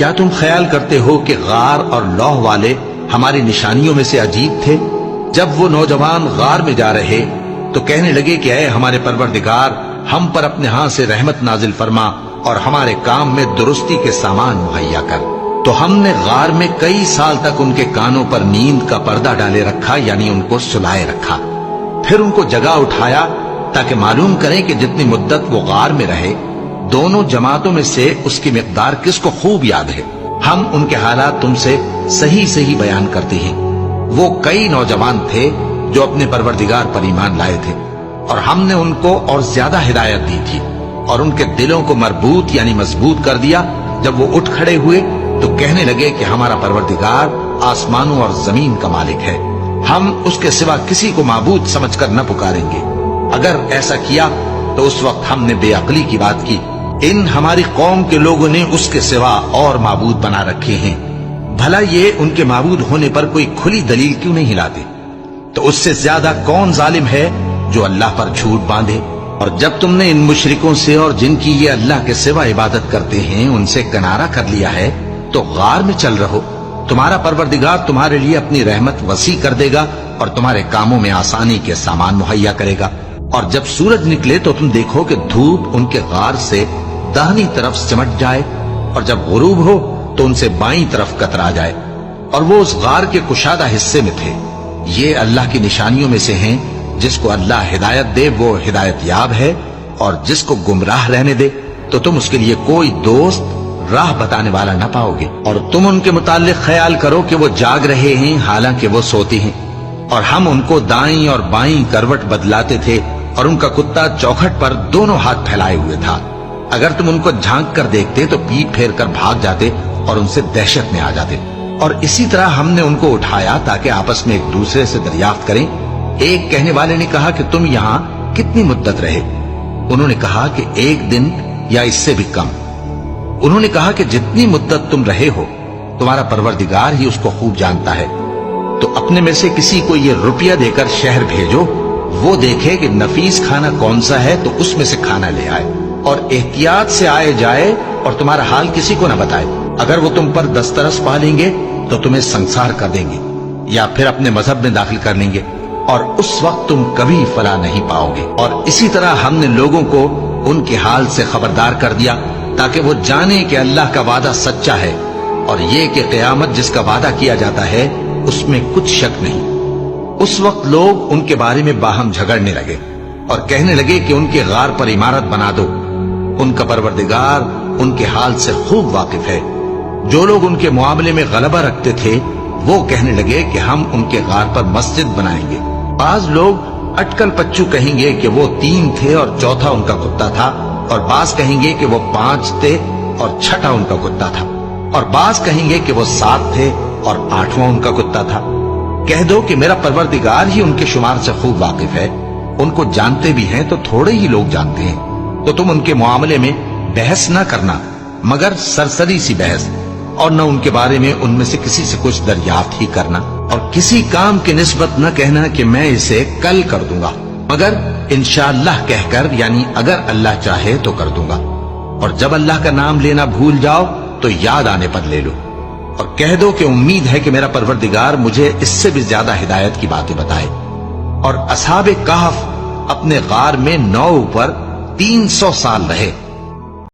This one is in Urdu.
کیا تم خیال کرتے ہو کہ غار اور لوح والے ہماری نشانیوں میں سے عجیب تھے؟ جب وہ نوجوان غار میں جا رہے تو کہنے لگے کہ اے ہمارے پروردگار، ہم پر اپنے ہاں سے رحمت نازل فرما اور ہمارے کام میں درستی کے سامان مہیا کر۔ تو ہم نے غار میں کئی سال تک ان کے کانوں پر نیند کا پردہ ڈالے رکھا، یعنی ان کو سلائے رکھا۔ پھر ان کو جگا اٹھایا تاکہ معلوم کریں کہ جتنی مدت وہ غار میں رہے دونوں جماعتوں میں سے اس کی مقدار کس کو خوب یاد ہے۔ ہم ان کے حالات تم سے صحیح صحیح بیان کرتے ہیں۔ وہ کئی نوجوان تھے جو اپنے پروردگار پر ایمان لائے تھے، اور ہم نے ان کو اور زیادہ ہدایت دی تھی، اور ان کے دلوں کو مربوط یعنی مضبوط کر دیا۔ جب وہ اٹھ کھڑے ہوئے تو کہنے لگے کہ ہمارا پروردگار آسمانوں اور زمین کا مالک ہے، ہم اس کے سوا کسی کو معبود سمجھ کر نہ پکاریں گے۔ اگر ایسا کیا تو اس وقت ہم نے بے عقلی کی بات کی۔ ان ہماری قوم کے لوگوں نے اس کے سوا اور معبود بنا رکھے ہیں، بھلا یہ ان کے معبود ہونے پر کوئی کھلی دلیل کیوں نہیں لاتے؟ تو اس سے زیادہ کون ظالم ہے جو اللہ پر جھوٹ باندھے؟ اور جب تم نے ان مشرکوں سے اور جن کی یہ اللہ کے سوا عبادت کرتے ہیں ان سے کنارہ کر لیا ہے تو غار میں چل رہو، تمہارا پروردگار تمہارے لیے اپنی رحمت وسیع کر دے گا اور تمہارے کاموں میں آسانی کے سامان مہیا کرے گا۔ اور جب سورج نکلے تو تم دیکھو کہ دھوپ ان کے غار سے داہنی طرف سمٹ جائے، اور جب غروب ہو تو ان سے بائیں طرف کترا جائے، اور وہ اس غار کے کشادہ حصے میں تھے۔ یہ اللہ کی نشانیوں میں سے ہیں، جس کو اللہ ہدایت دے وہ ہدایت یاب ہے، اور جس کو گمراہ رہنے دے تو تم اس کے لیے کوئی دوست راہ بتانے والا نہ پاؤ گے۔ اور تم ان کے متعلق خیال کرو کہ وہ جاگ رہے ہیں حالانکہ وہ سوتے ہیں، اور ہم ان کو دائیں اور بائیں کروٹ بدلاتے تھے، اور ان کا کتا چوکھٹ پر دونوں ہاتھ پھیلائے ہوئے تھا۔ اگر تم ان کو جھانک کر دیکھتے تو پیٹ پھیر کر بھاگ جاتے اور ان سے دہشت میں آ جاتے۔ اور اسی طرح ہم نے ان کو اٹھایا تاکہ آپس میں ایک دوسرے سے دریافت کریں۔ ایک کہنے والے نے کہا کہ تم یہاں کتنی مدت رہے؟ انہوں نے کہا کہ 1 دن یا اس سے بھی کم۔ انہوں نے کہا کہ جتنی مدت تم رہے ہو تمہارا پروردگار ہی اس کو خوب جانتا ہے، تو اپنے میں سے کسی کو یہ روپیہ دے کر شہر بھیجو، وہ دیکھے کہ نفیس کھانا کون سا ہے تو اس میں سے کھانا لے آئے، اور احتیاط سے آئے جائے اور تمہارا حال کسی کو نہ بتائے۔ اگر وہ تم پر دسترس پا لیں گے تو تمہیں سنسار کر دیں گے یا پھر اپنے مذہب میں داخل کر لیں گے، اور اس وقت تم کبھی فلاح نہیں پاؤ گے۔ اور اسی طرح ہم نے لوگوں کو ان کے حال سے خبردار کر دیا تاکہ وہ جانیں کہ اللہ کا وعدہ سچا ہے، اور یہ کہ قیامت جس کا وعدہ کیا جاتا ہے اس میں کچھ شک نہیں۔ اس وقت لوگ ان کے بارے میں باہم جھگڑنے لگے اور کہنے لگے کہ ان کے غار پر عمارت بنا دو۔ ان کا پروردگار ان کے حال سے خوب واقف ہے۔ جو لوگ ان کے معاملے میں غلبہ رکھتے تھے وہ کہنے لگے کہ ہم ان کے غار پر مسجد بنائیں گے۔ بعض لوگ اٹکل پچو کہیں گے کہ وہ 3 تھے اور چوتھا ان کا کتا تھا، اور بعض کہیں گے کہ وہ 5 تھے اور چھٹا ان کا کتا تھا، اور بعض کہیں گے کہ وہ 7 تھے اور 8واں ان کا کتا تھا۔ کہہ دو کہ میرا پروردگار ہی ان کے شمار سے خوب واقف ہے، ان کو جانتے بھی ہیں تو تھوڑے ہی لوگ جانتے ہیں۔ تو تم ان کے معاملے میں بحث نہ کرنا مگر سرسری سی بحث، اور نہ ان کے بارے میں ان میں سے کسی سے کچھ دریافت ہی کرنا، اور کسی کام کی نسبت نہ کہنا کہ میں اسے کل کر دوں گا، مگر انشاءاللہ کہہ کر، یعنی اگر اللہ چاہے تو کر دوں گا۔ اور جب اللہ کا نام لینا بھول جاؤ تو یاد آنے پر لے لو، اور کہہ دو کہ امید ہے کہ میرا پروردگار مجھے اس سے بھی زیادہ ہدایت کی باتیں بتائے۔ اور اصحاب کہف اپنے غار میں 9 پر 300 سال رہے۔